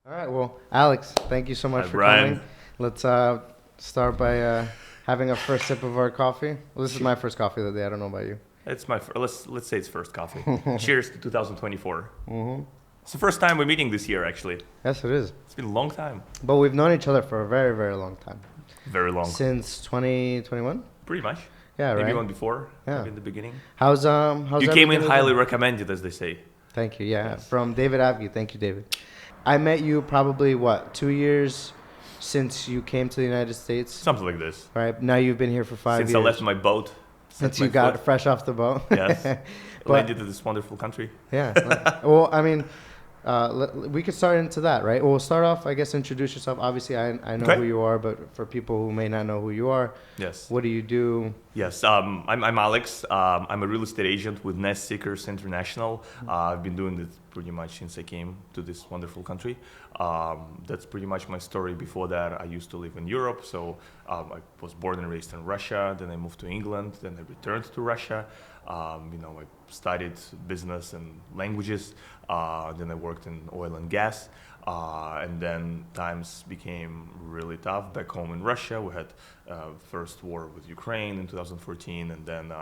All right. Well, Alex, thank you so much Hi, for Brian. coming. Let's start by having a first sip of our coffee. Well, this is my first coffee of the day. I don't know about you. It's my let's say it's first coffee. Cheers to 2024. Hmm. It's the first time we're meeting this year. Actually, Yes, it is. it's been a long time, But we've known each other for a very, very long time. very long, Since 2021? pretty much. Yeah, Maybe right. one before, Yeah. maybe in the beginning. How's You came in everything highly going? recommended, as they say. Thank you. Yeah, Yes. from David Abge. Thank you, David. I met you probably what 2 years since you came to the United States. Something like this. Right now, you've been here for 5 Since years. I left my boat, Since set you my got foot, fresh off the boat. yes, But landed in this wonderful country. yeah. Well, I mean, we could start into that, right? We'll start off, I guess, introduce yourself. Obviously, I know Okay. who you are, but for people who may not know who you are, Yes. what do you do? Yes, I'm Alex. I'm a real estate agent with Nest Seekers International. I've been doing this pretty much since I came to this wonderful country. That's pretty much my story. Before that, I used to live in Europe. So I was born and raised in Russia. Then I moved to England. Then I returned to Russia. I studied business and languages. Then I worked in oil and gas. And then times became really tough back home in Russia. We had first war with Ukraine in 2014, and then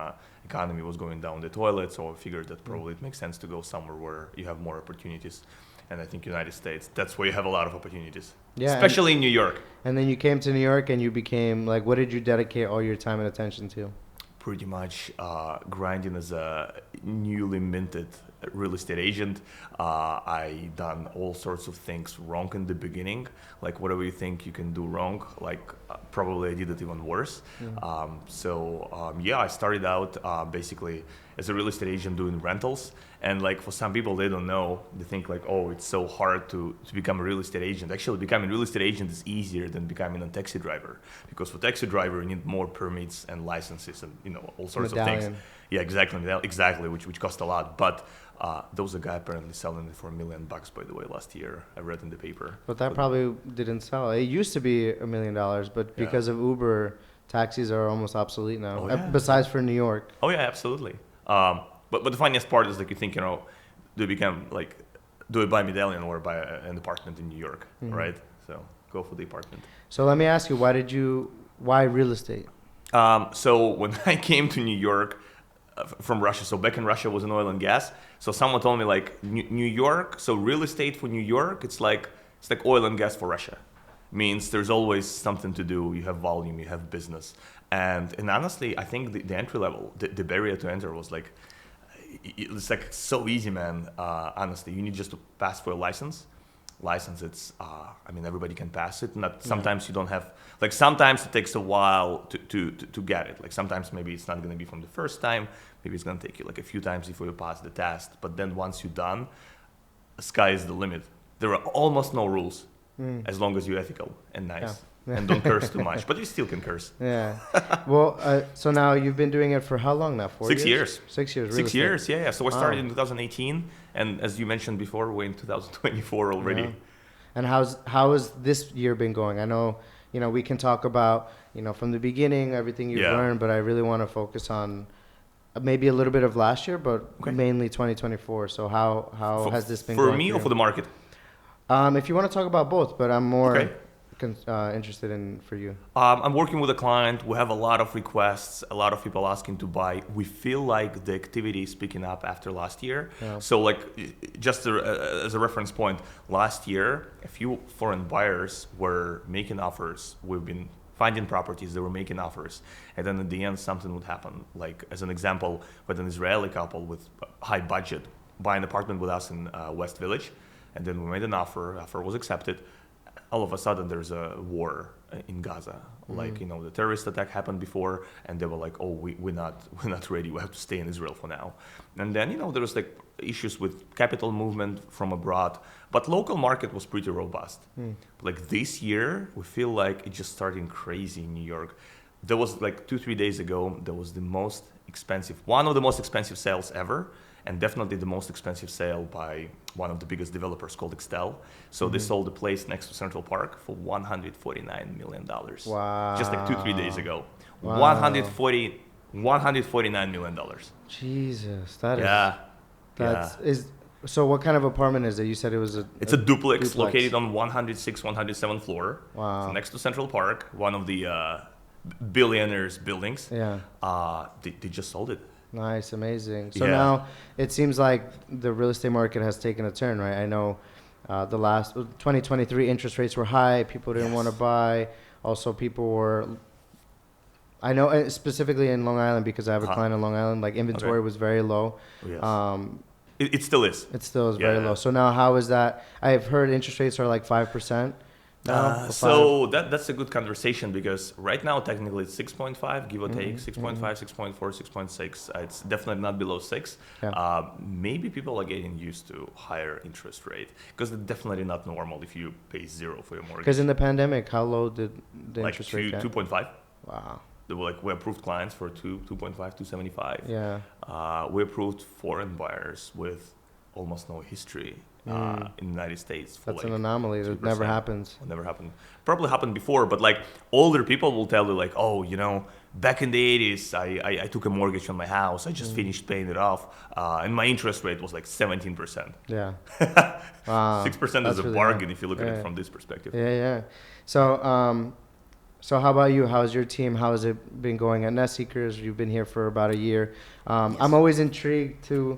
economy was going down the toilet. So I figured that probably it makes sense to go somewhere where you have more opportunities. And I think United States, that's where you have a lot of opportunities, Yeah, especially in New York. and then you came to New York and you became like, what did you dedicate all your time and attention to? Pretty much grinding as a newly minted real estate agent. I done all sorts of things wrong in the beginning, like whatever you think you can do wrong, like probably I did it even worse. Yeah, I started out basically as a real estate agent doing rentals. And like for some people, they don't know. They think like, oh, it's so hard to become a real estate agent. Actually, becoming a real estate agent is easier than becoming a taxi driver, because for taxi driver you need more permits and licenses and all sorts of Medallion. things. Yeah, exactly, which cost a lot. But there was a guy apparently selling it for $1 million, by the way, last year. I read in the paper. But that probably didn't sell. It used to be $1 million, but Yeah. because of Uber, taxis are almost obsolete now. Oh, yeah. Besides for New York. Oh yeah, absolutely. But the funniest part is like you think, do I buy medallion or buy an apartment in New York, right? So go for the apartment. So let me ask you, why real estate? So when I came to New York from Russia, so back in Russia was in oil and gas. So someone told me like New York, so real estate for New York, it's like oil and gas for Russia. Means there's always something to do. You have volume, you have business, and honestly, I think the entry level, the barrier to enter was like, it's like so easy, man. Honestly, you need just to pass for a license. It's everybody can pass it. Not sometimes you don't have, like, sometimes it takes a while to get it. Like sometimes maybe it's not going to be from the first time. Maybe it's going to take you like a few times before you pass the test. But then once you're done, the sky is the limit. There are almost no rules as long as you're ethical and nice and don't curse too much. But you still can curse. Yeah. Well, so now you've been doing it for how long now? 4 6 years? years. 6 years. Real 6 estate. years, yeah. So I started Wow. in 2018, and as you mentioned before, we're in 2024 already. Yeah. And how has this year been going? I know, we can talk about, from the beginning, everything you've Yeah. learned, but I really want to focus on maybe a little bit of last year, but Okay. mainly 2024. So how has this been for going me for or you? for the market? If you want to talk about both, but I'm more Okay. interested in for you. I'm working with a client. We have a lot of requests, a lot of people asking to buy. We feel like the activity is picking up after last year. Yeah. So, like, just as a reference point, last year, a few foreign buyers were making offers. We've been finding properties, they were making offers. And then at the end, something would happen. Like, as an example, with an Israeli couple with high budget buy an apartment with us in West Village. And then we made an offer was accepted. All of a sudden there's a war in Gaza. Like, the terrorist attack happened before, and they were like, oh, we're not ready. We have to stay in Israel for now. And then, there was like issues with capital movement from abroad, but local market was pretty robust. Like this year, we feel like it's just starting crazy in New York. There was like 2-3 days ago, there was one of the most expensive sales ever. And definitely the most expensive sale by one of the biggest developers called Extel. So they sold the place next to Central Park for $149 million. Wow. Just like 2-3 days ago. Wow. $149 million. Jesus, that is Yeah. that's Yeah. is So what kind of apartment is it? You said it was It's a duplex located on 106, 107th floor. Wow. It's next to Central Park, one of the billionaires' buildings. Yeah. They just sold it. Nice, amazing. So Yeah. now it seems like the real estate market has taken a turn, right? I know the last 2023 interest rates were high. People didn't Yes. want to buy. Also, people were. I know specifically in Long Island because I have a Uh-huh. client in Long Island. Like inventory Okay. was very low. Yes. Um, It still is. it still is very Yeah. low. So now, how is that? I've heard interest rates are like 5% now. or So that's a good conversation because right now technically it's 6.5, give or take, 6.5, 6.4, 6.6. It's definitely not below 6. Yeah. Maybe people are getting used to higher interest rate because it's definitely not normal if you pay 0 for your mortgage. Because in the pandemic, how low did the Like interest rate get? 2.5. Wow. They were like we approved clients for 2.5, 275. Yeah. We approved foreign buyers with almost no history in the United States. For That's like an anomaly. That 2%. never happens. It never happened. Probably happened before, but like older people will tell you like, oh, back in the 80s, I took a mortgage on my house. I just finished paying it off, and my interest rate was like 17%. Yeah. Wow. 6% is That's a really bargain high. if you look at Yeah. it from this perspective. Yeah, yeah. So how about you? How's your team? How has it been going at Nest Seekers? You've been here for about a year. I'm always intrigued to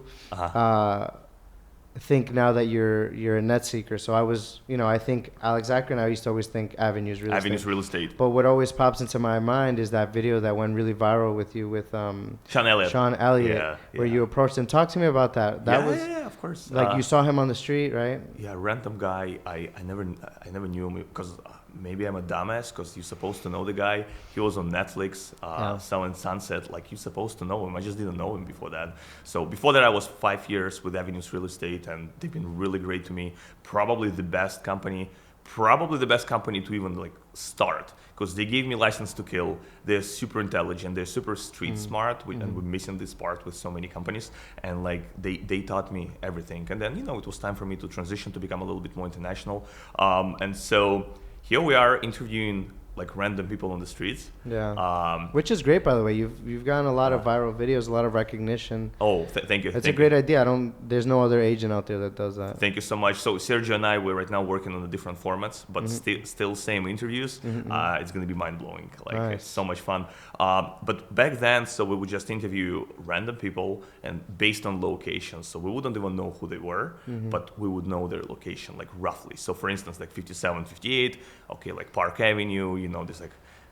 think now that you're a net seeker. So I think Alex Acker and I used to always think Avenues Real Avenues Estate. Real Estate. But what always pops into my mind is that video that went really viral with you with Sean Elliott. Sean Elliott, Yeah, where yeah. you approached him. Talk to me about that. That was yeah, of course. like you saw him on the street, right? Yeah, random guy. I never knew him because maybe I'm a dumbass because you're supposed to know the guy. He was on Netflix selling Sunset. Like you're supposed to know him. I just didn't know him before that. So before that, I was 5 years with Avenues Real Estate, and they've been really great to me. Probably the best company to even like start because they gave me license to kill. They're super intelligent. They're super street smart, and we're missing this part with so many companies. And like they taught me everything. And then it was time for me to transition to become a little bit more international. And so here we are interviewing like random people on the streets. Yeah. Which is great, by the way. You've gotten a lot of viral videos, a lot of recognition. Oh, thank you. It's a great idea. There's no other agent out there that does that. Thank you so much. So Sergio and I, we're right now working on the different formats, but still same interviews. It's going to be mind blowing. Like Nice. it's so much fun. But back then, so we would just interview random people and based on location. So we wouldn't even know who they were, but we would know their location like roughly. So for instance, like 57, 58, okay, like Park Avenue, there's like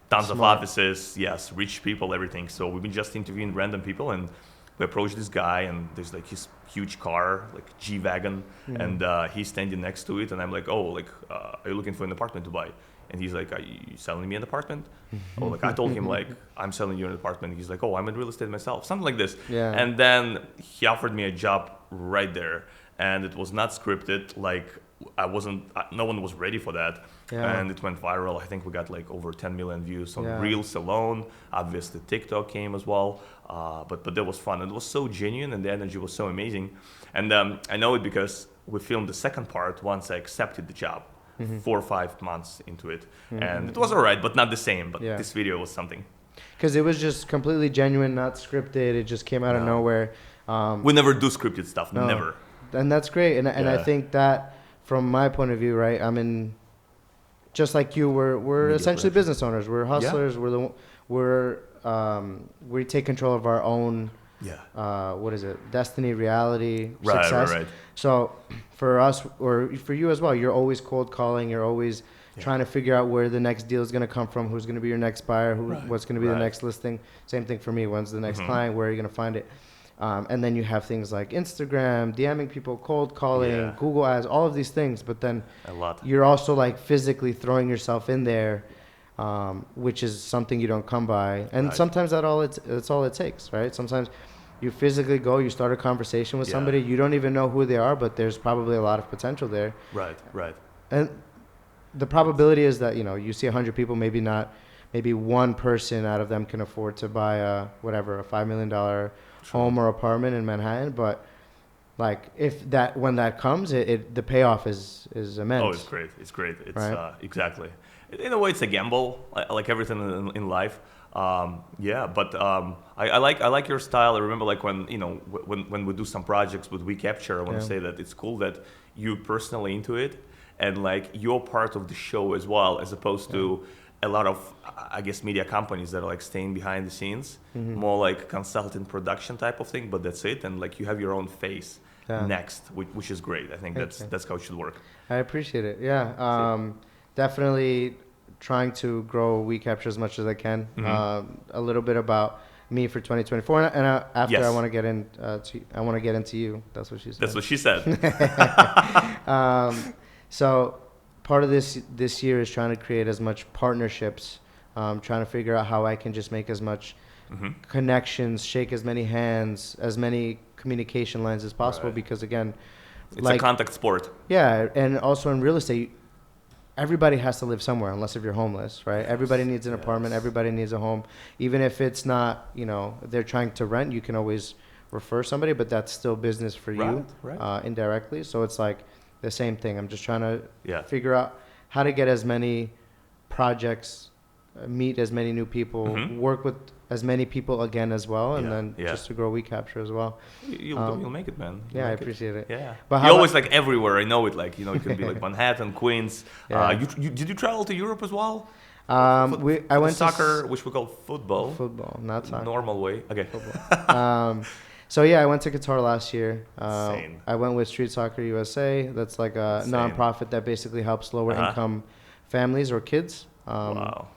tons of Smart. offices, yes, rich people, everything. So we've been just interviewing random people and we approached this guy and there's like his huge car, like G-Wagon, and he's standing next to it and I'm like, oh, like, are you looking for an apartment to buy? And he's like, are you selling me an apartment? Oh, like I told him like, I'm selling you an apartment. He's like, oh, I'm in real estate myself, something like this. Yeah. And then he offered me a job right there and it was not scripted. Like no one was ready for that. Yeah. And it went viral. I think we got like over 10 million views on Yeah. Reels alone. Obviously TikTok came as well. But that was fun. It was so genuine and the energy was so amazing. And I know it because we filmed the second part once I accepted the job, 4 or 5 months into it. And it was all right, but not the same. But Yeah. this video was something. Because it was just completely genuine, not scripted. It just came out of No. nowhere. We never do scripted stuff, No. never. And that's great. And I Yeah. think that from my point of view, right, just like you, we're Media essentially production. business owners. We're hustlers. We take control of our own, Yeah. what is it, destiny, reality, Right, success. right. So for us, or for you as well, you're always cold calling. You're always trying to figure out where the next deal is going to come from, who's going to be your next buyer, what's going to be the Right. next listing. Same thing for me. When's the next Mhm. client? Where are you going to find it? And then you have things like Instagram, DMing people, cold calling, Yeah. Google ads, all of these things. But then A lot. you're also like physically throwing yourself in there, which is something you don't come by. And Right. sometimes that's all it takes, right? Sometimes you physically go, you start a conversation with Yeah. somebody, you don't even know who they are, but there's probably a lot of potential there. Right, right. And the probability is that, you see 100 people, maybe one person out of them can afford to buy a $5 million home or apartment in Manhattan. But like when that comes, the payoff is immense. Oh, it's great. It's great. It's Right. exactly. In a way, it's a gamble, like everything in life. Yeah, but I like your style. I remember like when when we do some projects with WeCapture, I want to Yeah. say that it's cool that you personally into it and like you're part of the show as well, as opposed to a lot of I guess media companies that are like staying behind the scenes, more like consulting production type of thing. But that's it, and like you have your own face Yeah. next, which is great. I think Thank you. that's how it should work. I appreciate it. Yeah. Definitely trying to grow WeCapture as much as I can. A little bit about me for 2024, after Yes. I want to get in. I want to get into you. That's what she said. That's what she said. So part of this year is trying to create as much partnerships, trying to figure out how I can just make as much connections, shake as many hands, as many communication lines as possible. Right. Because again, It's a contact sport. yeah, and also in real estate, everybody has to live somewhere unless if you're homeless, right? Everybody needs an apartment. Yes. Everybody needs a home. Even if it's not, they're trying to rent, you can always refer somebody, but that's still business for you Right. indirectly. So it's like the same thing. I'm just trying to Yeah. figure out how to get as many projects, meet as many new people, work with as many people again as well, and Yeah, then yeah. just to grow WeCapture as well. You'll make it, man. You'll Yeah, I make it. appreciate it. Yeah, But you're how always like everywhere. I know it. Like it could be like Manhattan, Queens. Yeah. Did you travel to Europe as well? I For went the to soccer, which we call football. football, not soccer. Normal way. Okay. So yeah, I went to Qatar last year. Same. I went with Street Soccer USA. That's like a Same. nonprofit that basically helps lower Uh-huh. income families or kids. Wow.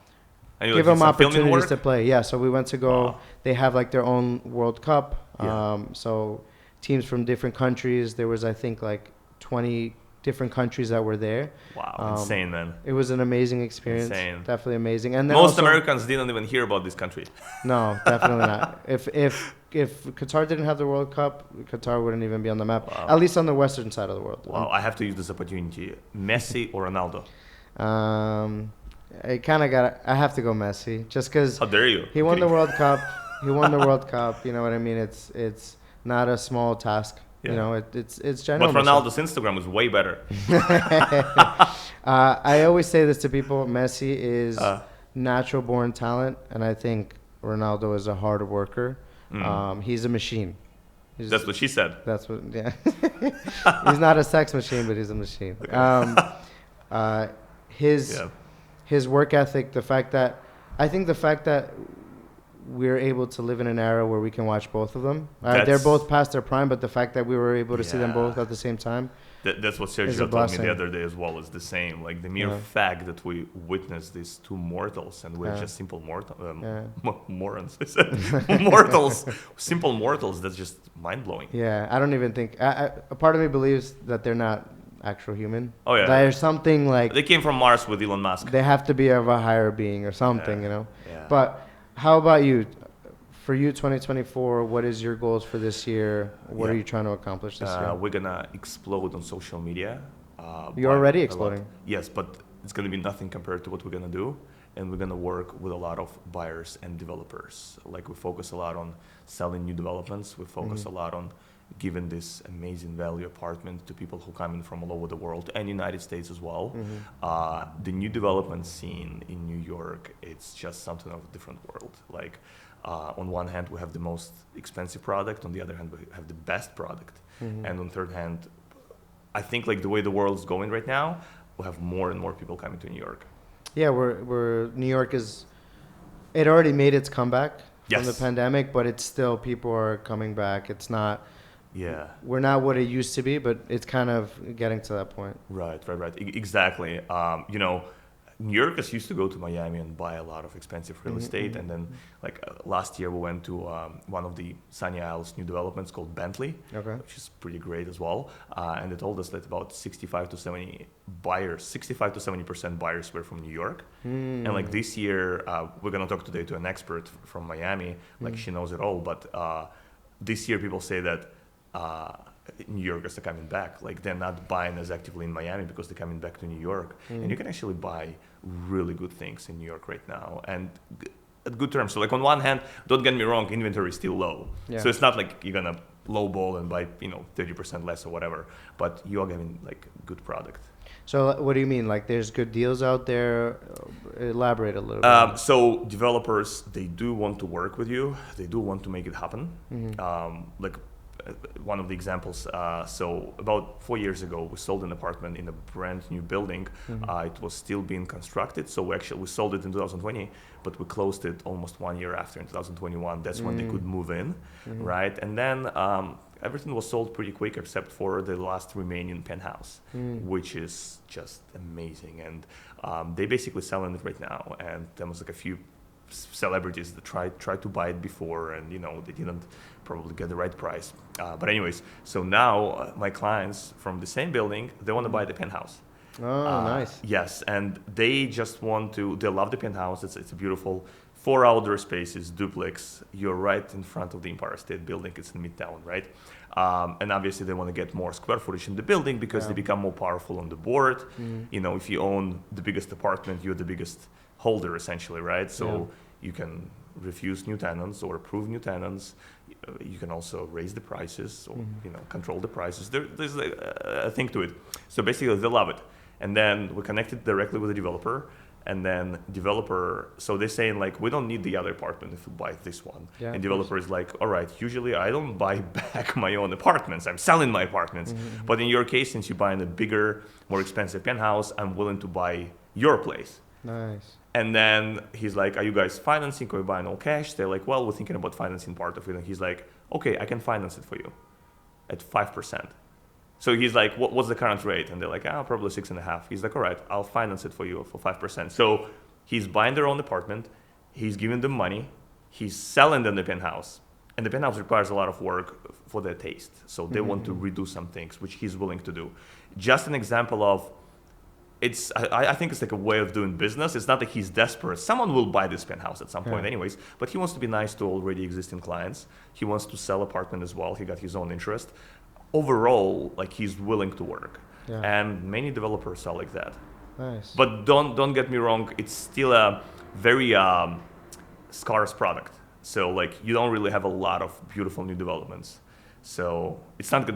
And you Give like, them did some filming opportunities work? to play. Yeah, so we went to go. Wow. They have like their own World Cup. Yeah. So teams from different countries. There was I think like 20 different countries that were there. Wow, insane, man. It was an amazing experience. Insane. Definitely amazing. And then Most also, Americans didn't even hear about this country. No, definitely not. If Qatar didn't have the World Cup, Qatar wouldn't even be on the map. Wow. At least on the western side of the world. Wow, I have to use this opportunity. Messi or Ronaldo? I kind of got. I have to go Messi, just because How dare you? he won the Kidding. World Cup. He won the World Cup. You know what I mean? It's not a small task. Yeah. You know, it's But ginormous. Ronaldo's Instagram is way better. I always say this to people: Messi is Uh. natural born talent, and I think Ronaldo is a hard worker. He's a machine. He's- That's what she said. That's what. Yeah. He's not a sex machine, but he's a machine. His Yeah. his work ethic, I think the fact that we're able to live in an era where we can watch both of them. They're That's- both past their prime, but the fact that we were able to see them Yeah. both at the same time. That's what It's Sergio a told me blessing. the other day as well. Is the same. Like the mere Yeah. fact that we witnessed these two mortals, and we're Yeah. just simple Yeah. morons. I said mortals, simple mortals. That's just mind blowing. Yeah, I don't even think. A part of me believes that they're not actual human. Oh, yeah. There's something like They came from Mars with Elon Musk. they have to be of a higher being or something, Yeah. you know. Yeah. But how about you? For you, 2024, what is your goals for this year? What Yeah. are you trying to accomplish this year? We're gonna explode on social media. You're by already a lot. exploding. Yes, but it's gonna be nothing compared to what we're gonna do, and we're gonna work with a lot of buyers and developers. Like we focus a lot on selling new developments. We focus a lot on giving this amazing value apartment to people who come in from all over the world and United States as well. The new development scene in New York, it's just something of a different world. Like on one hand, we have the most expensive product. On the other hand, we have the best product. And on third hand, I think like the way the world's going right now, we'll have more and more people coming to New York. Yeah, we're New York is. It already made its comeback from the Yes. pandemic, but it's still people are coming back. It's not. Yeah. We're not what it used to be, but it's kind of getting to that point. Right. Exactly. New Yorkers used to go to Miami and buy a lot of expensive real estate, and then like last year we went to one of the Sunny Isles new developments called Bentley, Okay. which is pretty great as well. And they told us that about 65 to 70% buyers were from New York. And like this year, we're gonna talk today to an expert from Miami, like she knows it all. But this year, people say that New Yorkers are coming back. Like they're not buying as actively in Miami because they're coming back to New York, and you can actually buy really good things in New York right now, and at good terms. So like on one hand, don't get me wrong, inventory is still low, Yeah. so it's not like you're gonna lowball and buy 30% less or whatever, but you are getting like good product. So what do you mean? Like there's good deals out there? Elaborate a little bit. So developers, they do want to work with you. They do want to make it happen. Like one of the examples. So about 4 years ago, we sold an apartment in a brand new building. It was still being constructed. So we sold it in 2020, but we closed it almost 1 year after in 2021. That's when they could move in, right? And then everything was sold pretty quick except for the last remaining penthouse, which is just amazing. And they basically selling it right now. And there was like a few celebrities that tried to buy it before, and they didn't probably get the right price. But anyways, so now my clients from the same building, they want to buy the penthouse. Oh, nice. Yes, and they just they love the penthouse. It's a beautiful 4 outdoor spaces, duplex. You're right in front of the Empire State Building. It's in Midtown, right? And obviously they want to get more square footage in the building because they become more powerful on the board. If you own the biggest apartment, you're the biggest holder essentially, right? So you can refuse new tenants or approve new tenants. You can also raise the prices or control the prices. There's a thing to it. So basically they love it. And then we connected directly with the developer. And then developer, so they're saying like, we don't need the other apartment if we buy this one. And developer is like, all right, usually I don't buy back my own apartments. I'm selling my apartments. But in your case, since you're buying a bigger, more expensive penthouse, I'm willing to buy your place. Nice. And then he's like, are you guys financing or are you buying all cash? They're like, well, we're thinking about financing part of it. And he's like, okay, I can finance it for you at 5%. So he's like, what's the current rate? And they're like, probably 6.5. He's like, all right, I'll finance it for you for 5%. So he's buying their own apartment. He's giving them money. He's selling them the penthouse. And the penthouse requires a lot of work for their taste. So they want to redo some things, which he's willing to do. Just an example of, I think it's like a way of doing business. It's not that he's desperate. Someone will buy this penthouse at some point anyways, but he wants to be nice to already existing clients. He wants to sell apartment as well. He got his own interest. Overall, like he's willing to work. And many developers are like that. Nice. But don't get me wrong, it's still a very scarce product. So like you don't really have a lot of beautiful new developments. So it's not that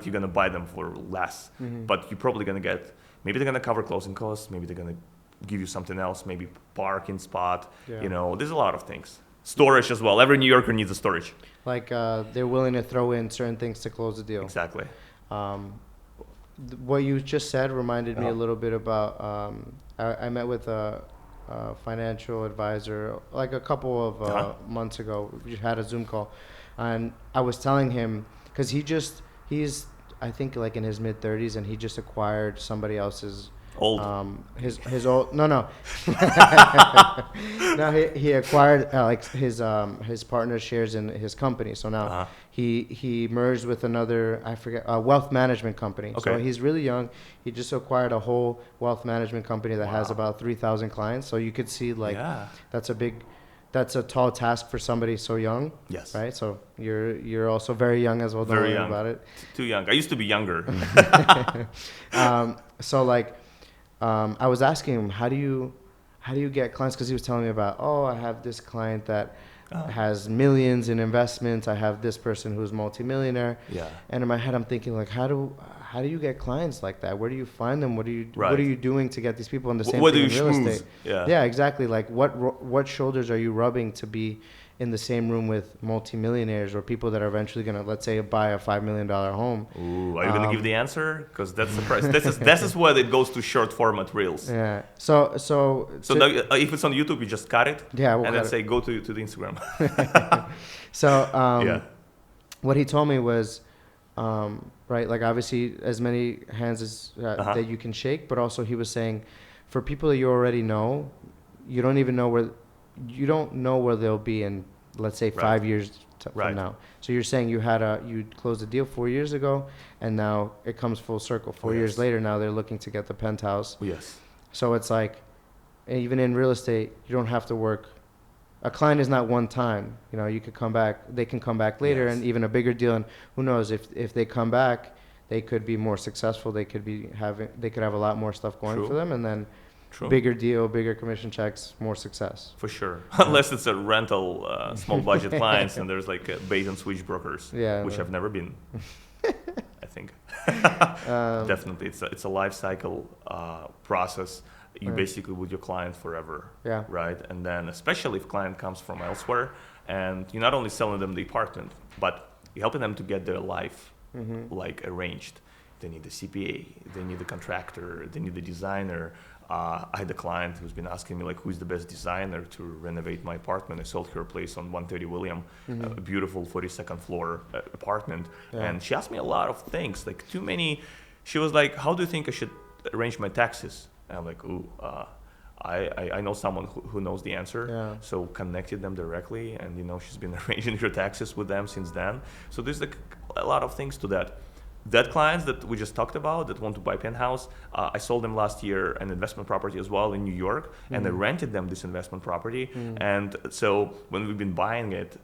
you're gonna buy them for less, but you're probably gonna get, maybe they're gonna cover closing costs, maybe they're gonna give you something else, maybe parking spot. There's a lot of things. Storage as well. Every New Yorker needs a storage. Like they're willing to throw in certain things to close the deal. Exactly. What you just said reminded me a little bit about. I met with a financial advisor like a couple of months ago. We had a Zoom call, and I was telling him because he's I think like in his mid-30s, and he just acquired somebody else's. Old. His old no he acquired like his partner shares in his company, so now he merged with another, I forget, wealth management company. So he's really young. He just acquired a whole wealth management company that has about 3,000 clients. So you could see like that's a tall task for somebody so young. Yes. Right. So you're also very young as well. Don't worry about it. Too young. I used to be younger. So like. I was asking him, how do you get clients? Because he was telling me about, I have this client that has millions in investments. I have this person who's multimillionaire. Yeah. And in my head, I'm thinking like, how do you get clients like that? Where do you find them? What are you doing to get these people in the same thing in real estate? Yeah, exactly. Like what shoulders are you rubbing to be in the same room with multimillionaires or people that are eventually going to, let's say, buy a $5 million home. Ooh, are you going to give the answer? Because that's the price. This is where it goes to short format reels. Yeah. So if it's on YouTube, you just cut it. Yeah. And then say go to the Instagram. So what he told me was, right, like obviously as many hands as that you can shake, but also he was saying, for people that you already know, you don't know where they'll be in, let's say, 5 years from now. So you're saying you closed a deal 4 years ago, and now it comes full circle. 4 years later, now they're looking to get the penthouse. Yes. So it's like, even in real estate, you don't have to work. A client is not one time. You could come back. They can come back later, and even a bigger deal. And who knows if they come back, they could be more successful. They could have a lot more stuff going for them, and then. True. Bigger deal, bigger commission checks, more success. For sure. Unless it's a rental, small budget clients, and there's like bait and switch brokers, which I've never been, I think. Definitely, it's a life cycle process. You Right. basically with your client forever, Yeah. right? And then especially if client comes from elsewhere, and you're not only selling them the apartment, but you're helping them to get their life Mm-hmm. like arranged. They need a CPA, they need a contractor, they need a designer. I had a client who's been asking me like, who's the best designer to renovate my apartment. I sold her a place on 130 William, a beautiful 42nd floor apartment, Yeah. and she asked me a lot of things, like too many. She was like, "How do you think I should arrange my taxes?" And I'm like, "Ooh, I know someone who knows the answer." Yeah. So connected them directly, and she's been arranging her taxes with them since then. So there's like a lot of things to that. That clients that we just talked about that want to buy penthouse, I sold them last year an investment property as well in New York, and I rented them this investment property. And so when we've been buying it,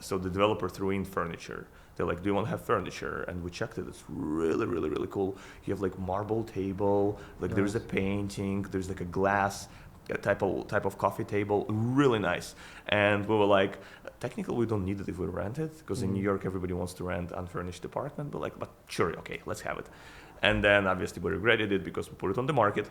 so the developer threw in furniture. They're like, "Do you want to have furniture?" And we checked it. It's really, really, really cool. You have like marble table, like there's a painting, there's like a glass type of coffee table, really nice. And we were like, technically we don't need it if we rent it, because in New York everybody wants to rent unfurnished apartment. But sure, okay, let's have it. And then obviously we regretted it because we put it on the market.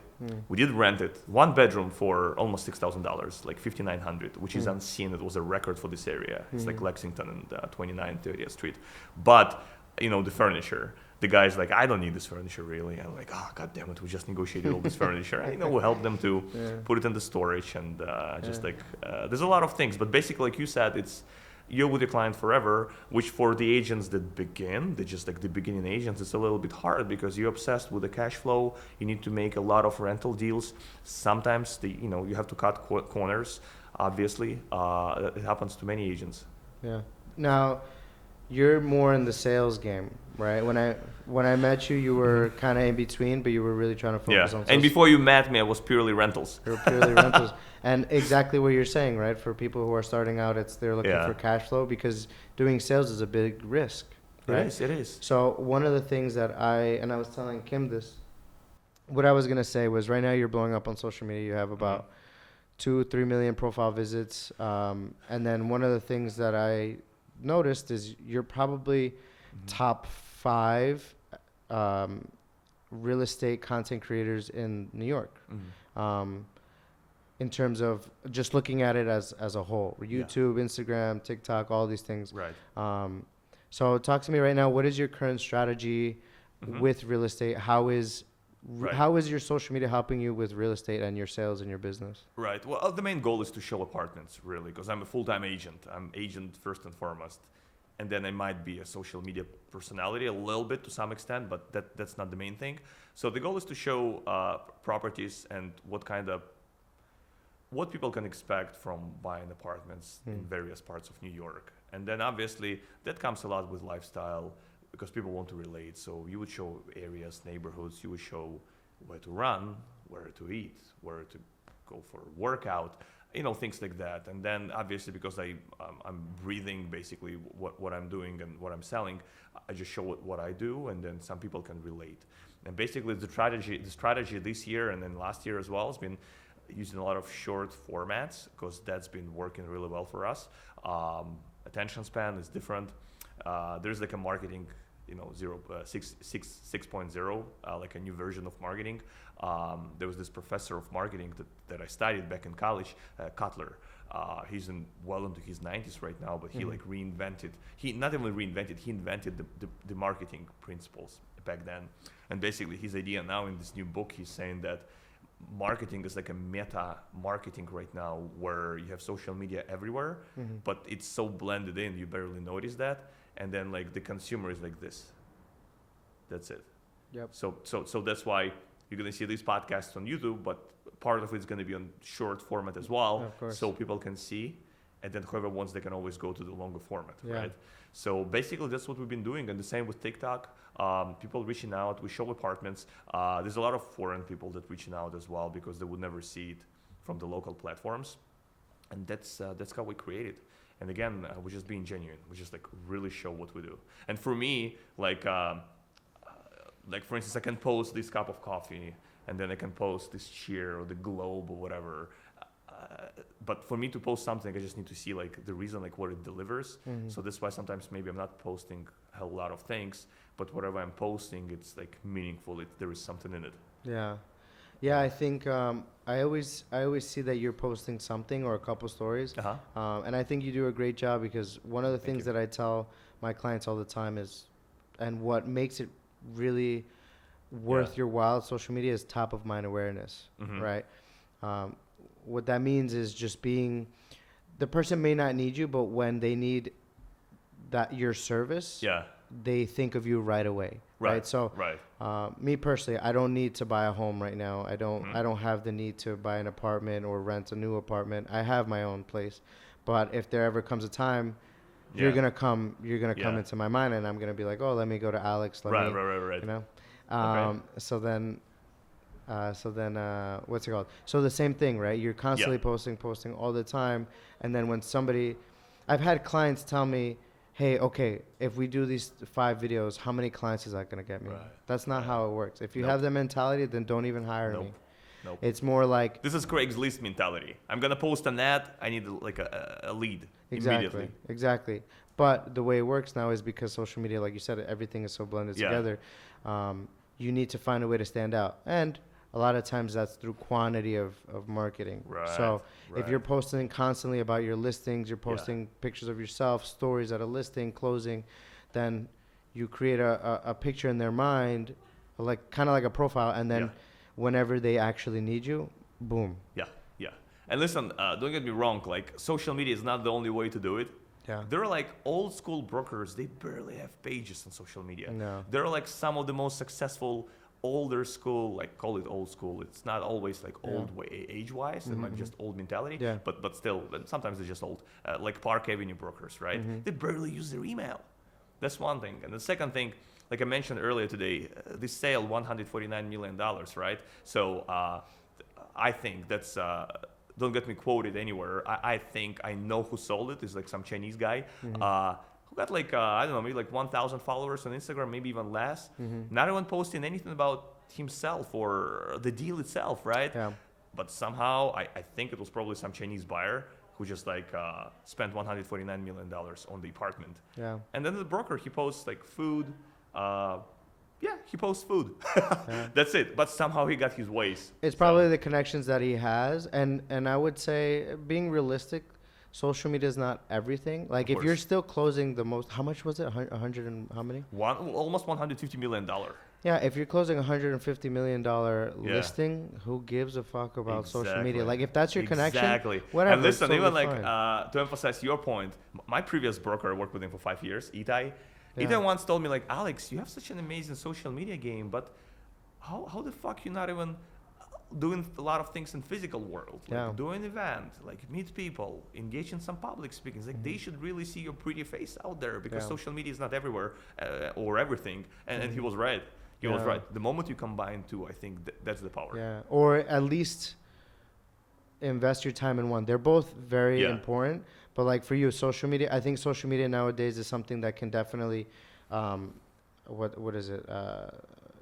We did rent it, one bedroom for almost $6,000, like $5,900, which is unseen. It was a record for this area. It's like Lexington and 29th, 30th Street. But the furniture. The guy's like, "I don't need this furniture really." I'm like, "Oh, God damn it, we just negotiated all this furniture." And, we help them to put it in the storage and there's a lot of things. But basically, like you said, it's you're with your client forever, which for the agents that begin, they're just like the beginning agents, it's a little bit hard because you're obsessed with the cash flow. You need to make a lot of rental deals. Sometimes you have to cut corners, obviously. It happens to many agents. Yeah. Now, you're more in the sales game, right? When I met you, you were kind of in between, but you were really trying to focus on sales. And before you met me, I was purely rentals. They were purely rentals. And exactly what you're saying, right? For people who are starting out, they're looking Yeah. for cash flow because doing sales is a big risk, right? It is. So one of the things that I was telling Kim this, what I was going to say was right now you're blowing up on social media. You have about 2-3 million profile visits. And then one of the things that I noticed is you're probably top 5 real estate content creators in New York. In terms of just looking at it as a whole, YouTube, Instagram, TikTok, all these things. Right. So talk to me right now. What is your current strategy with real estate? How is your social media helping you with real estate and your sales and your business? Right. Well, the main goal is to show apartments, really, because I'm a full-time agent. I'm agent first and foremost. And then I might be a social media personality a little bit to some extent, but that's not the main thing. So the goal is to show properties and what people can expect from buying apartments in various parts of New York. And then obviously that comes a lot with lifestyle because people want to relate. So you would show areas, neighborhoods, you would show where to run, where to eat, where to go for a workout, things like that. And then obviously because I'm breathing basically what I'm doing and what I'm selling, I just show what I do, and then some people can relate. And basically the strategy this year and then last year as well has been using a lot of short formats because that's been working really well for us. Attention span is different. There's like a marketing, 6.0, like a new version of marketing. There was this professor of marketing that I studied back in college, Cutler. He's well into his 90s right now, but he he invented the marketing principles back then. And basically his idea now in this new book, he's saying that marketing is like a meta marketing right now where you have social media everywhere, but it's so blended in, you barely notice that. And then like the consumer is like this. That's it. Yep. So that's why you're going to see these podcasts on YouTube, but part of it's going to be on short format as well. Of course. So people can see. And then whoever wants, they can always go to the longer format, Yeah. right? So basically that's what we've been doing. And the same with TikTok. People reaching out, we show apartments. There's a lot of foreign people that reaching out as well because they would never see it from the local platforms. And that's how we create it. And again, we're just being genuine. We just like really show what we do. And for me, like for instance, I can post this cup of coffee and then I can post this chair or the globe or whatever. but for me to post something, I just need to see like the reason, like what it delivers. So that's why sometimes maybe I'm not posting a lot of things, but whatever I'm posting, it's like meaningful. There is something in it. Yeah. Yeah, I think I always see that you're posting something or a couple stories, and I think you do a great job because one of the Thank things you. that I tell my clients all the time is, and what makes it really worth Yeah. your while, social media is top of mind awareness, Mhm. right? Um, what that means is just being, the person may not need you, but when they need that your service, Yeah. they think of you right away, right? So, Right. me personally, I don't need to buy a home right now. I don't. Mhm. I don't have the need to buy an apartment or rent a new apartment. I have my own place, but if there ever comes a time, you're Yeah. gonna come. You're gonna come Yeah. into my mind, and I'm gonna be like, oh, let me go to Alex. Let Right. me, Right. Right. Right. you know. Okay. So then, what's it called? So the same thing, right? You're constantly posting all the time, and then when somebody, I've had clients tell me, "Hey, okay, if we do these 5 videos, how many clients is that gonna get me?" Right. That's not Right. how it works. If you Nope. have the mentality, then don't even hire me. Nope. Nope. It's more like This is Craigslist mentality. I'm gonna post an ad. I need like a lead exactly, immediately. exactly. But the way it works now is because social media, like you said, everything is so blended Yeah. together. You need to find a way to stand out, and a lot of times that's through quantity of marketing. Right. So if you're Right. posting constantly about your listings, you're Yeah. posting pictures of yourself, stories at a listing, closing, then you create a picture in their mind, like kind of like a profile, and then Yeah. whenever they actually need you, boom. Yeah. Yeah. And listen, don't get me wrong. Like social media is not the only way to do it. Yeah. There are like old school brokers. They barely have pages on social media. No. There are like some of the most successful older school, like call it old school. It's not always like old way age wise. It might be just old mentality. Yeah. But still, but sometimes they're just old. Like Park Avenue brokers, right? They barely use their email. That's one thing. And the second thing, like I mentioned earlier today, this sale, $149 million, right? So I think that's, don't get me quoted anywhere. I think I know who sold it. It's like some Chinese guy who got like, I don't know, maybe like 1,000 followers on Instagram, maybe even less. Not even posting anything about himself or the deal itself, right? Yeah. But somehow, I think it was probably some Chinese buyer who just like spent $149 million on the apartment. Yeah. And then the broker, he posts like food. Yeah, he posts food. That's it. But somehow he got his ways. It's probably the connections that he has, and I would say, being realistic, social media is not everything. Like Of if you're course. still closing the most, how much was it? 100 and how many? Almost $150 million. Yeah, if you're closing $150 million listing, who gives a fuck about social media? Like if that's your connection, Exactly. whatever. And listen, it's totally even like fine. to emphasize your point, my previous broker, I worked with him for 5 years, Itai. Yeah. Itai once told me like, Alex, you have such an amazing social media game, but how the fuck you not even doing a lot of things in physical world, like Yeah. do an event, like meet people, engage in some public speaking. Like they should really see your pretty face out there because Yeah. social media is not everywhere or everything. And he was right. He was Yeah. right. The moment you combine two, I think that's the power. Yeah, or at least invest your time in one. They're both very Yeah. important, but like for you, social media. I think social media nowadays is something that can definitely, what is it?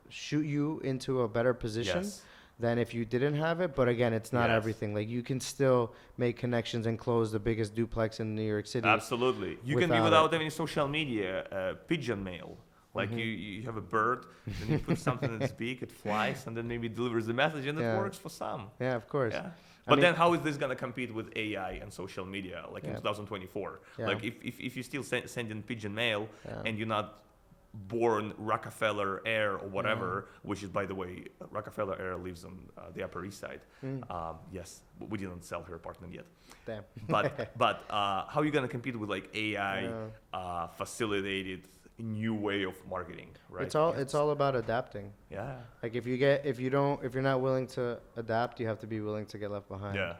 Shoot you into a better position Yes. than if you didn't have it. But again, it's not Yes. everything. Like you can still make connections and close the biggest duplex in New York City. Absolutely. You can be without without it. having social media, pigeon mail. Like you have a bird, then you put something in its beak, it flies, and then maybe delivers the message, and it Yeah. works for some. Yeah, of course. Yeah. I But mean- then how is this going to compete with AI and social media, like in Yeah. 2024? Yeah. Like if you still sending pigeon mail Yeah. and you're not born Rockefeller Air or whatever, which is, by the way, Rockefeller Air lives on the Upper East Side. Yes, we didn't sell her apartment yet. Damn. But how are you going to compete with like AI Yeah. facilitated new way of marketing, right? It's all about adapting. Yeah. Like if you're not willing to adapt, you have to be willing to get left behind. Yeah.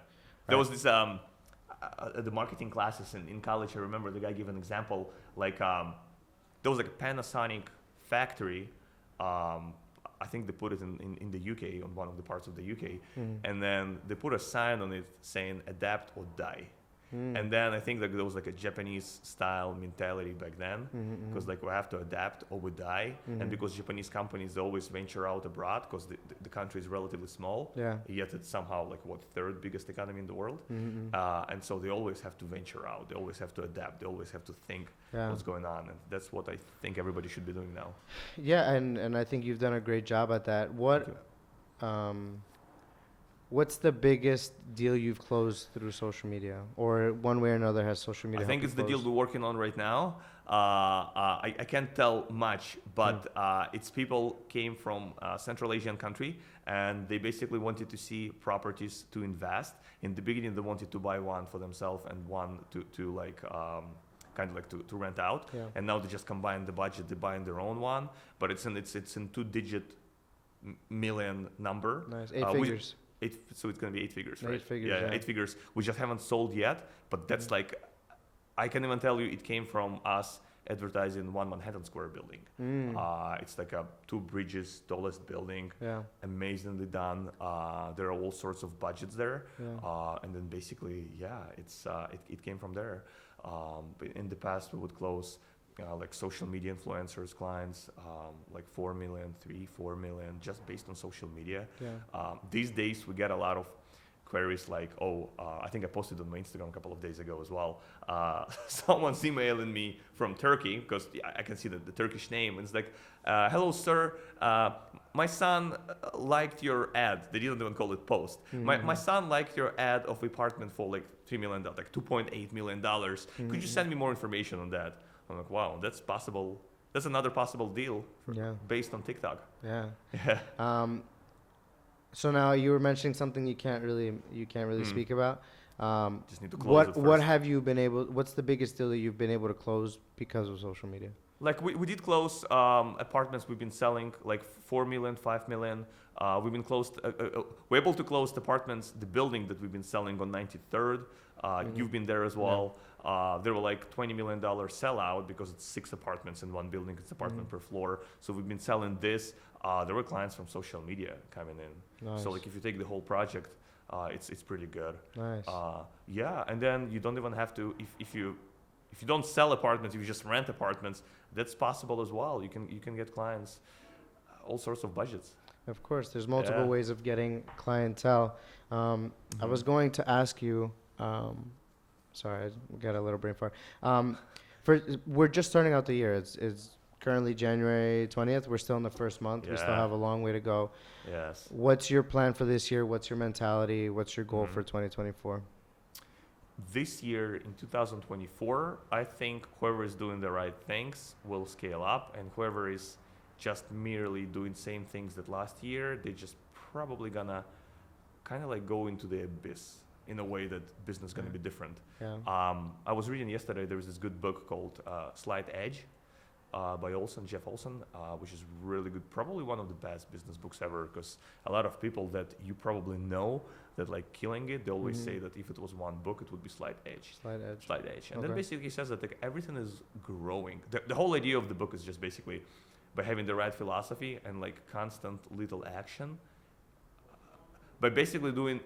There was this the marketing classes in college. I remember the guy gave an example. Like there was like a Panasonic factory. I think they put it in the UK, on one of the parts of the UK, and then they put a sign on it saying "Adapt or Die." And then I think like there was like a Japanese style mentality back then, because like we have to adapt or we die. And because Japanese companies, they always venture out abroad because the country is relatively small. Yeah. Yet it's somehow like what, third biggest economy in the world. And so they always have to venture out. They always have to adapt. They always have to think Yeah. what's going on. And that's what I think everybody should be doing now. Yeah, and I think you've done a great job at that. What's the biggest deal you've closed through social media, or one way or another has social media? I think helped it's you the deal close? we're working on right now. I can't tell much, but it's people came from a Central Asian country and they basically wanted to see properties to invest. In the beginning, they wanted to buy one for themselves and one to like kind of like to rent out. Yeah. And now they just combine the budget, they buy their own one, but it's in two-digit million number. Nice, 8 We- figures. so it's going to be 8 figures, Eight right? figures, yeah, yeah. 8 figures. We just haven't sold yet, but that's like, I can even tell you it came from us advertising One Manhattan Square building. It's like a 2 bridges, tallest building, Yeah. amazingly done. There are all sorts of budgets there. Yeah. And then basically, yeah, it came from there. But in the past, we would close like social media influencers, clients, like 4 million, 4 million, just based on social media. Yeah. These days, we get a lot of queries like, I think I posted on my Instagram a couple of days ago as well. Someone's emailing me from Turkey, because I can see the Turkish name. It's like, hello, sir. My son liked your ad. They didn't even call it post. My son liked your ad of apartment for like $3 million, like $2.8 million. Could you send me more information on that? I'm like, wow, that's possible. That's another possible deal Yeah. based on TikTok. Yeah. Yeah. So now you were mentioning something you can't really speak about. Just need to close it first. What have you been able? What's the biggest deal that you've been able to close because of social media? Like we did close apartments we've been selling like 4 million, 5 million. We've been closed. We're able to close the apartments, the building that we've been selling on 93rd. You've been there as well. There were like $20 million sellout because it's 6 apartments in one building. It's apartment per floor. So we've been selling this. There were clients from social media coming in. Nice. So like if you take the whole project, it's pretty good. Nice. Yeah, and then you don't even have to if you don't sell apartments, if you just rent apartments, that's possible as well. You can get clients, all sorts of budgets. Of course, there's multiple Yeah. ways of getting clientele. I was going to ask you. Sorry, I got a little brain fart. We're just starting out the year. It's currently January 20th. We're still in the first month. We still Yeah. have a long way to go. Yes. What's your plan for this year? What's your mentality? What's your goal for 2024? This year in 2024, I think whoever is doing the right things will scale up, and whoever is just merely doing same things that last year, they just probably gonna kind of like go into the abyss in a way that business is gonna be different. Yeah. I was reading yesterday. There was this good book called Slight Edge by Jeff Olson, which is really good. Probably one of the best business books ever, because a lot of people that you probably know that like killing it, they always say that if it was one book, it would be Slight Edge. Slight edge. Slight Edge. And Okay. then basically he says that like everything is growing. The whole idea of the book is just basically by having the right philosophy and like constant little action, by basically doing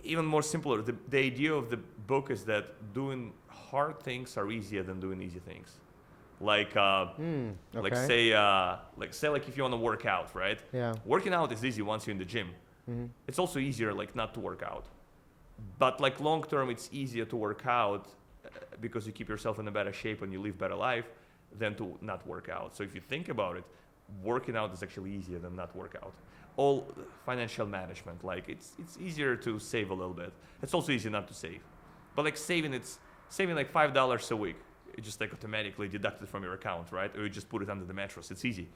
even more simpler. The idea of the book is that doing hard things are easier than doing easy things. Like Okay. like say like if you want to work out, right? Yeah. Working out is easy once you're in the gym. It's also easier like not to work out. But like long term, it's easier to work out because you keep yourself in a better shape and you live better life than to not work out. So if you think about it, working out is actually easier than not work out. All financial management, like it's easier to save a little bit. It's also easier not to save. But like saving like $5 a week. It just like automatically deducted from your account, right? Or you just put it under the mattress. It's easy.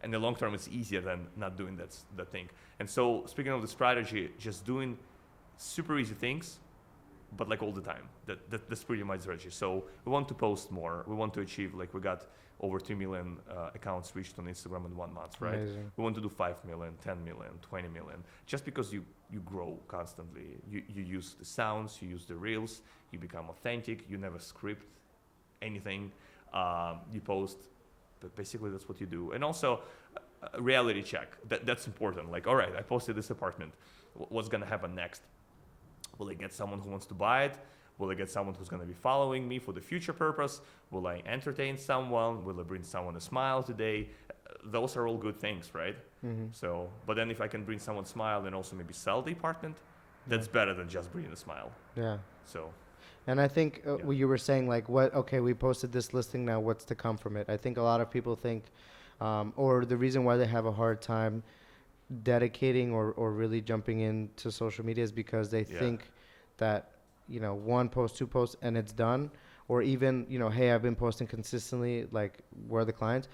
And in the long term, it's easier than not doing that thing. And so speaking of the strategy, just doing super easy things, but like all the time. That's pretty much the strategy. So we want to post more. We want to achieve, like we got over 2 million accounts reached on Instagram in 1 month, right? Amazing. We want to do 5 million, 10 million, 20 million, just because you grow constantly. You use the sounds, you use the reels, you become authentic, you never script anything, you post, but basically that's what you do. And also a reality check, that's important. Like, all right, I posted this apartment, what's gonna happen next? Will I get someone who wants to buy it? Will I get someone who's going to be following me for the future purpose? Will I entertain someone? Will I bring someone a smile today? Those are all good things, right? So, but then if I can bring someone smile and also maybe sell the apartment, that's better than just bringing a smile. Yeah. So, And I think what you were saying, like, okay, we posted this listing now, what's to come from it? I think a lot of people think, or the reason why they have a hard time dedicating or really jumping into social media is because they think that, one post, two posts, and it's done. Or even, hey, I've been posting consistently, like, where are the clients?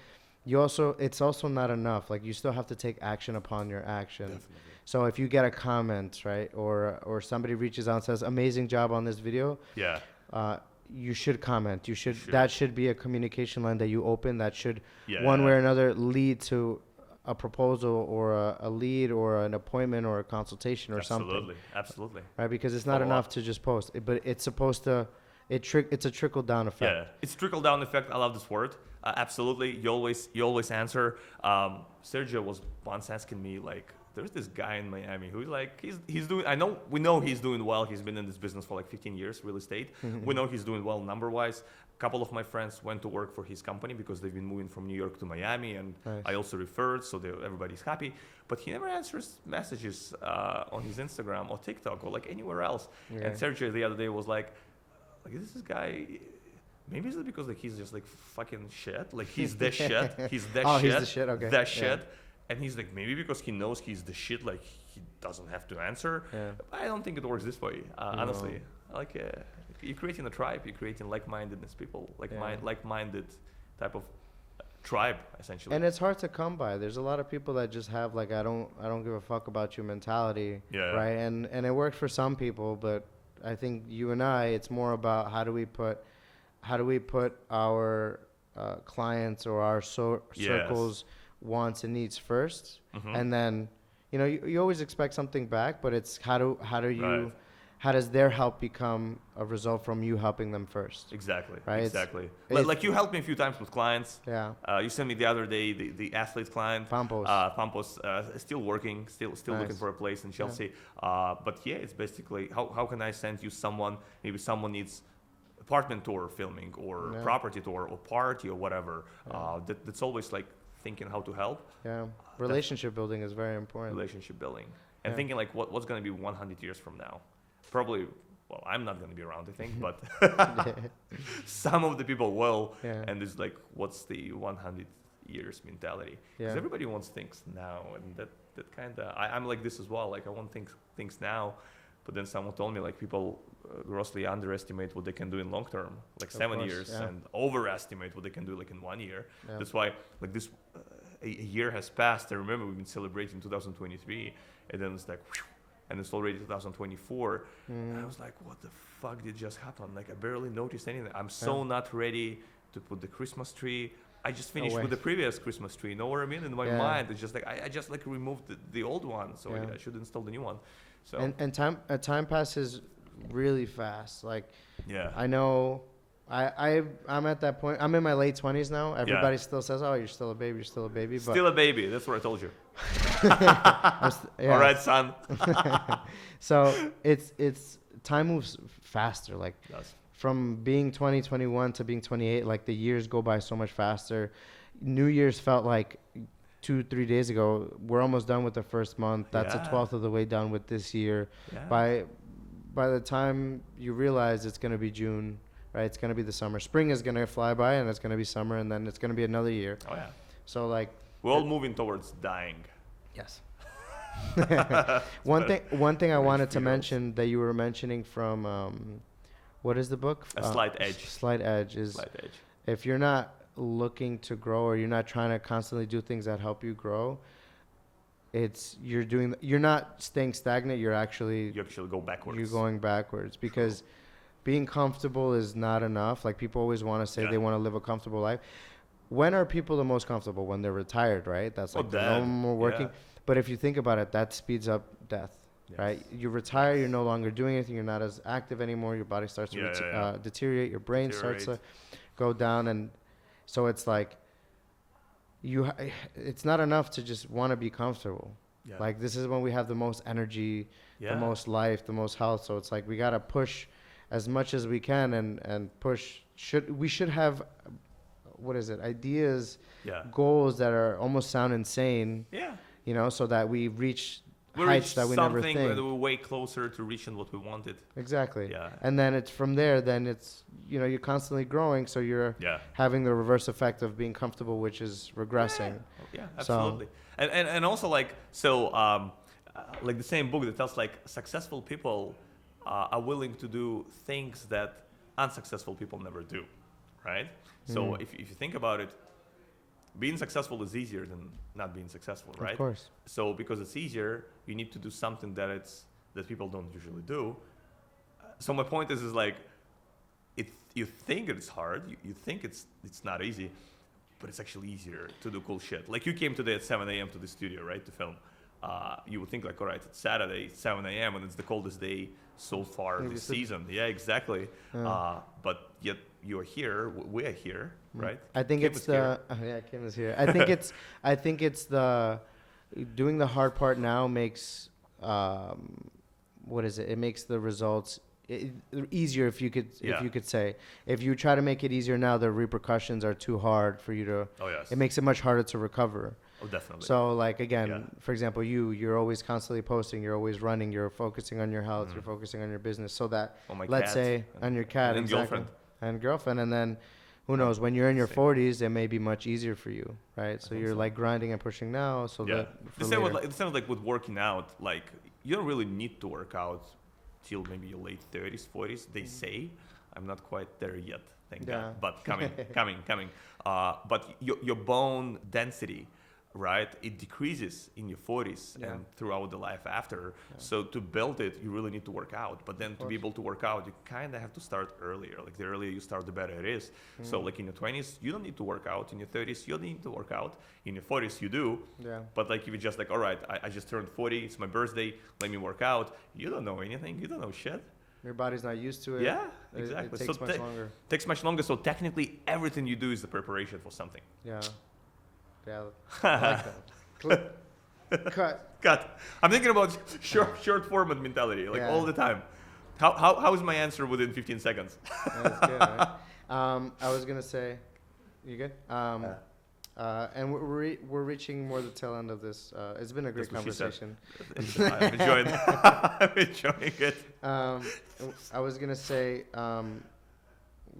It's also not enough. Like, you still have to take action upon your action. definitely. So if you get a comment, right, or somebody reaches out and says, amazing job on this video, Yeah. you should comment. You should. Should. That should be a communication line that you open. That should, Yeah. one way or another, lead to a proposal or a lead or an appointment or a consultation or something. Absolutely. Absolutely. Right, because it's not Follow enough up. to just post, but it's supposed to. It's a trickle down effect. Yeah, it's trickle down effect. I love this word. Absolutely, you always answer. Sergio was once asking me, like, there's this guy in Miami who's like, he's doing. We know he's doing well. He's been in this business for like 15 years, real estate. We know he's doing well number wise. A couple of my friends went to work for his company because they've been moving from New York to Miami, and Nice. I also referred, so everybody's happy. But he never answers messages on his Instagram or TikTok or like anywhere else. Yeah. And Sergio the other day was like this guy, maybe it's because like he's just like fucking shit, like he's the shit, he's the Oh, shit, he's the shit, okay. the Yeah. shit, and he's like maybe because he knows he's the shit, like he doesn't have to answer. Yeah. I don't think it works this way, honestly. Like you're creating a tribe, you're creating like-mindedness people, like-minded type of tribe essentially. And it's hard to come by. There's a lot of people that just have like I don't give a fuck about you mentality. Yeah. Right. And it worked for some people, but I think you and I, it's more about how do we put our clients or our circles wants and needs first, and then you always expect something back, but it's how does their help become a result from you helping them first? Exactly. Right? Exactly. It's- Like you helped me a few times with clients. Yeah. You sent me the other day the athlete client. Pampos. Pampos still working, still Nice. looking for a place in Chelsea. But yeah, it's basically how can I send you someone? Maybe someone needs apartment tour filming or property tour or party or whatever. That's always like thinking how to help. Yeah. Relationship building is very important. Relationship building and Yeah. thinking like what's going to be 100 years from now. Probably. Well, I'm not going to be around, I think, but some of the people will. Yeah. And it's like, what's the 100 years mentality? Because Yeah. everybody wants things now, and that kind of I'm like this as well. Like I want things now, but then someone told me like people grossly underestimate what they can do in long term, like Of 7 course, years, yeah. and overestimate what they can do like in 1 year. Yeah. That's why like this a year has passed. I remember we've been celebrating 2023, and then it's like. Whew, and it's already 2024. And I was like, what the fuck did just happen? Like, I barely noticed anything. I'm so not ready to put the Christmas tree. I just finished way. with the previous Christmas tree. You know what I mean? In my Yeah. mind, it's just like, I just like removed the old one. So Yeah. I should install the new one. So, And time passes really fast. Like yeah. I know I'm at that point. I'm in my late 20s now. Everybody still says, "Oh, you're still a baby. You're still a baby." But Still a baby. That's what I told you. yeah. All right, son. So it's time moves faster. Like Yes. from being 20, 21 to being 28, like the years go by so much faster. New Year's felt like 2-3 days ago. We're almost done with the first month. That's Yeah. a 12th of the way done with this year. Yeah. By the time you realize it's going to be June, right? It's going to be the summer. Spring is going to fly by, and it's going to be summer, and then it's going to be another year. Oh, yeah. So like, We're all moving towards dying. yes. One thing I wanted to feels. mention that you were mentioning from, what is the book? A Slight Edge. Slight Edge is Slight edge. if you're not looking to grow or you're not trying to constantly do things that help you grow, you're not staying stagnant. You're actually You actually go backwards. you're going backwards because being comfortable is not enough. Like people always want to say Yeah. they want to live a comfortable life. When are people the most comfortable? When they're retired, right? That's like no more working. Yeah. But if you think about it, that speeds up death, Yes. right? You retire, you're no longer doing anything. You're not as active anymore. Your body starts to Yeah. deteriorate. Your brain starts to Deteriorate. go down, and so it's like it's not enough to just want to be comfortable. Yeah. Like this is when we have the most energy, Yeah. the most life, the most health. So it's like we gotta push as much as we can and push. We should have, what is it? Ideas, Yeah. goals that are almost sound insane. Yeah. You know, so that we reach We heights reached that we never something think. that we're way closer to reaching what we wanted. Exactly. Yeah. And then it's from there. Then it's, you're constantly growing, so you're Yeah. having the reverse effect of being comfortable, which is regressing. Yeah, So- absolutely. And also like like the same book that tells like successful people are willing to do things that unsuccessful people never do, right? So if you think about it, being successful is easier than not being successful, right? Of course. So because it's easier, you need to do something that people don't usually do. So my point is like, you think it's hard, you think it's not easy, but it's actually easier to do cool shit. Like you came today at 7 a.m. to the studio, right, to film. You would think like, all right, it's Saturday, it's 7 a.m. and it's the coldest day so far Maybe this so- season. Yeah, exactly. Yeah. But yet you're here, we're here, right? I think Kim it's is here. Kim is here. I think it's the doing the hard part now makes what is it? It makes the results easier if you could say. If you try to make it easier now, the repercussions are too hard for you to. Oh yes. It makes it much harder to recover. Oh, definitely. So like again, Yeah. for example, you're always constantly posting, you're always running, you're focusing on your health, you're focusing on your business, so that On my let's cat say and- on your cat and exactly. girlfriend. And girlfriend, and then who knows, when you're in your Same. 40s, it may be much easier for you, right? So think you're so. like grinding and pushing now, so Yeah. that for The same with later. like, the same with like with working out. Like you don't really need to work out till maybe your late 30s, 40s. They say. I'm not quite there yet, thank Yeah. God. But coming. But your bone density, right? It decreases in your 40s Yeah. and throughout the life after. So to build it, you really need to work out. But then to be course. able to work out, you kind of have to start earlier. Like the earlier you start, the better it is. So like in your 20s, you don't need to work out. In your 30s, you don't need to work out. In your 40s, you do. Yeah. But like if you just like, all right, I just turned 40, it's my birthday, let me work out. You don't know anything. You don't know shit. Your body's not used to it. Yeah, It exactly. takes So much longer. Takes much longer. So technically, everything you do is the preparation for something. Yeah. Yeah. I like that. Clip. Cut. God, I'm thinking about short format mentality, like Yeah. all the time. How is my answer within 15 seconds? That's good, right? I was gonna say, you good? And we're reaching more the tail end of this. It's been a great That's what she said. conversation. I'm enjoying. I'm enjoying it. I was gonna say,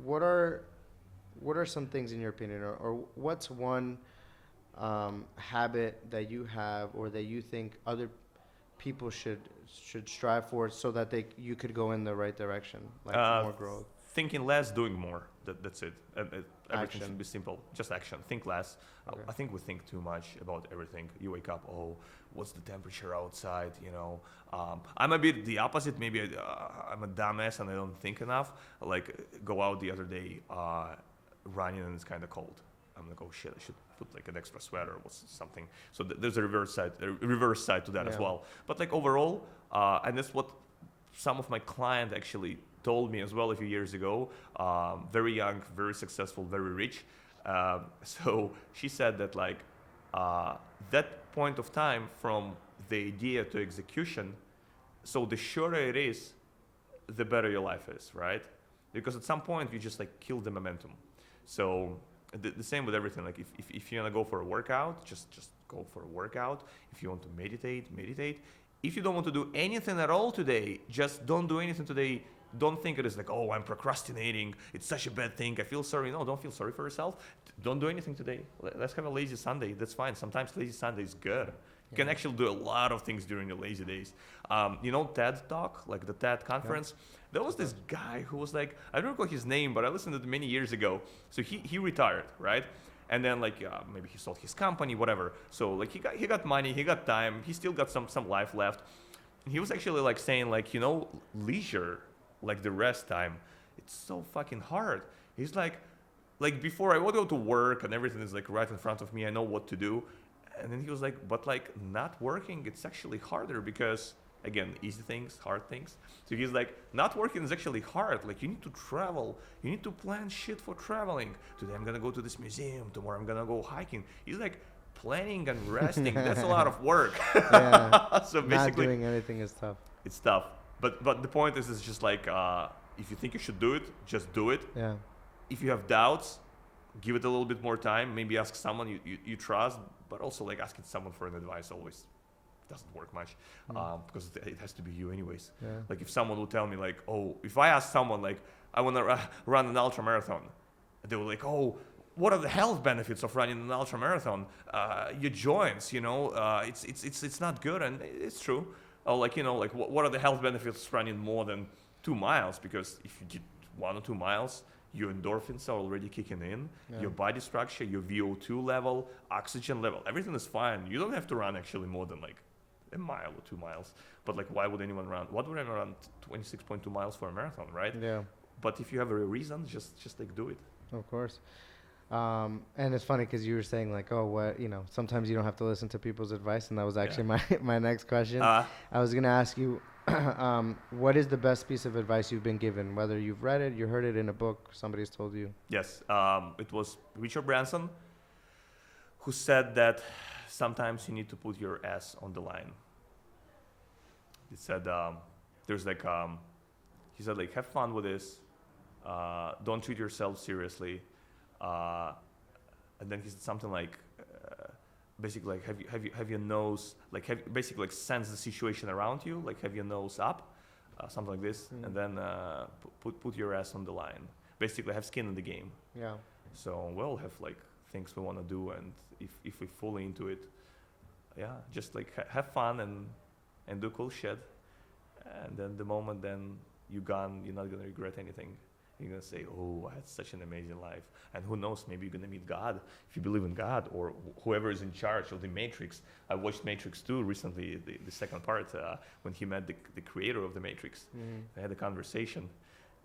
what are some things in your opinion, or what's one habit that you have, or that you think other people should strive for, so that you could go in the right direction, like more growth? Thinking less, doing more. That's it. Everything Action. should be simple. Just action. Think less. Okay. I think we think too much about everything. You wake up, oh, what's the temperature outside? You know, I'm a bit the opposite. Maybe I'm a dumbass and I don't think enough. Like go out the other day, running and it's kind of cold. I'm like, oh shit, I should put like an extra sweater or something. So there's a reverse side to that as Yeah. well. But like overall, and that's what some of my clients actually told me as well a few years ago. Very young, very successful, very rich. So she said that like that point of time from the idea to execution, so the shorter it is, the better your life is, right? Because at some point you just like kill the momentum. So the same with everything. Like if you want to go for a workout, just go for a workout. If you want to meditate, meditate. If you don't want to do anything at all today, just don't do anything today. Don't think it is like, oh, I'm procrastinating. It's such a bad thing. I feel sorry. No, don't feel sorry for yourself. Don't do anything today. Let's have a lazy Sunday. That's fine. Sometimes lazy Sunday is good. You can actually do a lot of things during your lazy days. You know, TED Talk, like the TED conference. Yeah. There was this guy who was like, I don't recall his name, but I listened to it many years ago. So he retired, right? And then like maybe he sold his company, whatever. So like he got money, he got time, he still got some life left. And he was actually like saying like, you know, leisure, like the rest time, it's so fucking hard. He's like before I would go to work and everything is like right in front of me, I know what to do. And then he was like, but like not working, it's actually harder because again, easy things, hard things. So he's like, not working is actually hard. Like you need to travel. You need to plan shit for traveling. Today I'm going to go to this museum. Tomorrow I'm going to go hiking. He's like, planning and resting, that's a lot of work. Yeah. So Not basically, doing anything is tough. it's tough. But the point is, it's just like if you think you should do it, just do it. Yeah. If you have doubts, give it a little bit more time. Maybe ask someone you trust, but also like asking someone for an advice always doesn't work much because it has to be you anyways. Yeah. Like if someone will tell me like, oh, if I ask someone like, I want to run an ultra marathon, they were like, oh, what are the health benefits of running an ultra marathon? Your joints, it's not good, and it's true. Or like like what are the health benefits of running more than 2 miles? Because if you did 1 or 2 miles, your endorphins are already kicking in. Yeah. Your body structure, your VO2 level, oxygen level, everything is fine. You don't have to run actually more than like a mile or 2 miles. But like, why would anyone run? What would anyone run 26.2 miles for a marathon, right? Yeah. But if you have a reason, just like do it. Of course. And it's funny because you were saying like, oh, what, sometimes you don't have to listen to people's advice. And that was actually my next question. I was going to ask you, what is the best piece of advice you've been given? Whether you've read it, you heard it in a book, somebody's told you. Yes. It was Richard Branson who said that sometimes you need to put your ass on the line. He said, there's like, he said like, have fun with this. Don't treat yourself seriously. And then he said something like, basically like have your nose like basically like sense the situation around you, like have your nose up, something like this, and then put your ass on the line. Basically, have skin in the game. Yeah. So we'll have like things we want to do, and if we fully into it, yeah, just like have fun and do cool shit. And then the moment then you're gone, you're not gonna regret anything. You're going to say, oh, I had such an amazing life. And who knows, maybe you're going to meet God, if you believe in God, or whoever is in charge of the Matrix. I watched Matrix 2 recently, the second part, when he met the creator of the Matrix. They had a conversation.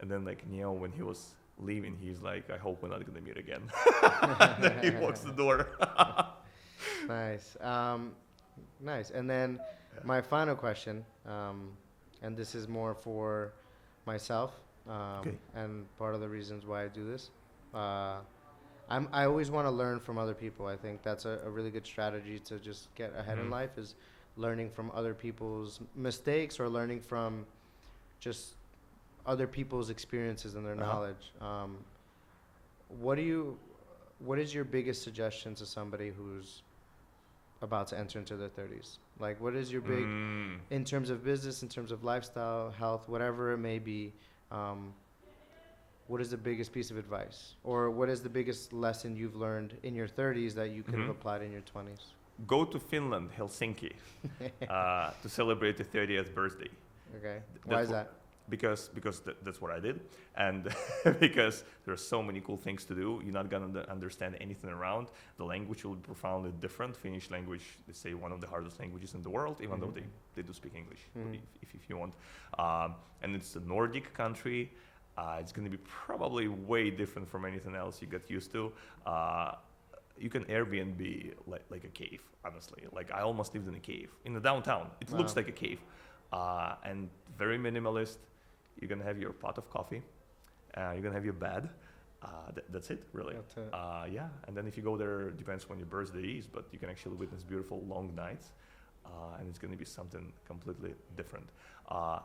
And then like Neo, when he was leaving, he's like, I hope we're not going to meet again. Then he walks the door. Nice. Nice. And then my final question, and this is more for myself. Okay. And part of the reasons why I do this, I always want to learn from other people. I think that's a really good strategy to just get ahead in life, is learning from other people's mistakes or learning from just other people's experiences and their knowledge. What is your biggest suggestion to somebody who's about to enter into their 30s? Like, what is your big, in terms of business, in terms of lifestyle, health, whatever it may be, what is the biggest piece of advice, or what is the biggest lesson you've learned in your 30s that you could have applied in your 20s? Go to Finland, Helsinki, to celebrate the 30th birthday. Okay. Why is that? Because that's what I did, and because there's so many cool things to do. You're not gonna understand anything around. The language will be profoundly different. Finnish language, they say, one of the hardest languages in the world, even though they do speak English, if you want. And it's a Nordic country. It's gonna be probably way different from anything else you get used to. You can Airbnb like a cave, honestly. Like I almost lived in a cave in the downtown. It looks like a cave, and very minimalist. You're gonna have your pot of coffee. You're gonna have your bed. That's it, really. That's it. Yeah, and then if you go there, depends when your birthday is, but you can actually witness beautiful long nights, and it's gonna be something completely different.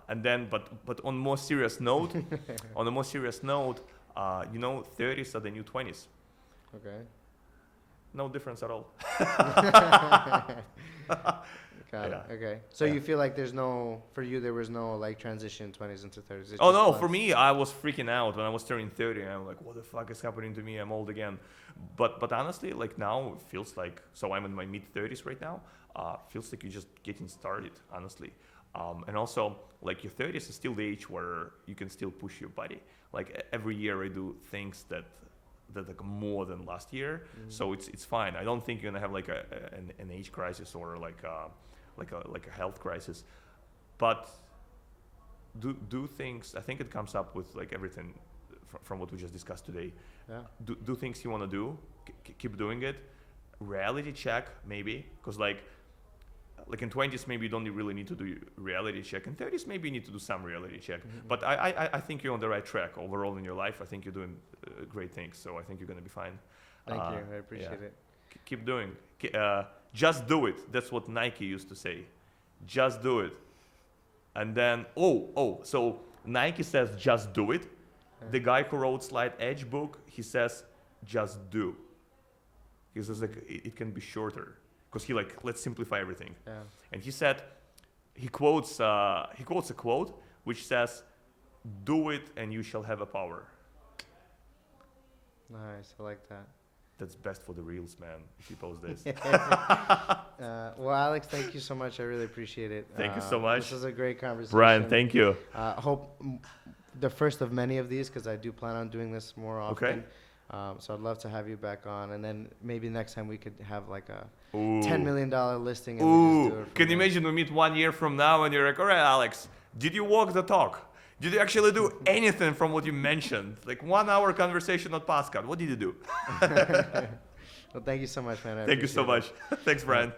And then, but on more serious note, 30s are the new 20s. Okay. No difference at all. Got it. Yeah. Okay. So you feel like for you, there was no like transition 20s into 30s? Oh no, for me, I was freaking out when I was turning 30. I'm like, what the fuck is happening to me? I'm old again. But honestly, like now it feels like, so I'm in my mid 30s right now. Feels like you're just getting started, honestly. And also, like your 30s is still the age where you can still push your body. Like every year I do things that like more than last year, so it's fine. I don't think you're gonna have like an age crisis or like a health crisis, but do things. I think it comes up with like everything from what we just discussed today. Yeah. Do things you want to do. Keep doing it. Reality check maybe, because like in 20s maybe you don't really need to do reality check. In 30s maybe you need to do some reality check. But I think you're on the right track overall in your life. I think you're doing great things, so I think you're going to be fine. Thank you. I appreciate it. Keep doing. Just do it. That's what Nike used to say. Just do it. And then, so Nike says just do it. The guy who wrote Slide Edge book, he says just do. He says like it can be shorter because he like let's simplify everything. Yeah. And he said he quotes a quote which says, "Do it and you shall have a power." Nice. I like that. That's best for the reels, man. If you post this. Well, Alex, thank you so much. I really appreciate it. Thank you so much. This was a great conversation. Brian, thank you. Hope the first of many of these, because I do plan on doing this more often. Okay. So I'd love to have you back on, and then maybe next time we could have like a Ooh. $10 million listing. And we just do it Ooh, from can you there. imagine we meet 1 year from now and you're like, all right, Alex, did you walk the talk? Did you actually do anything from what you mentioned? Like 1 hour conversation on Pascal. What did you do? Well, thank you so much, man. I Thank you so appreciate it. much. Thanks, Brian.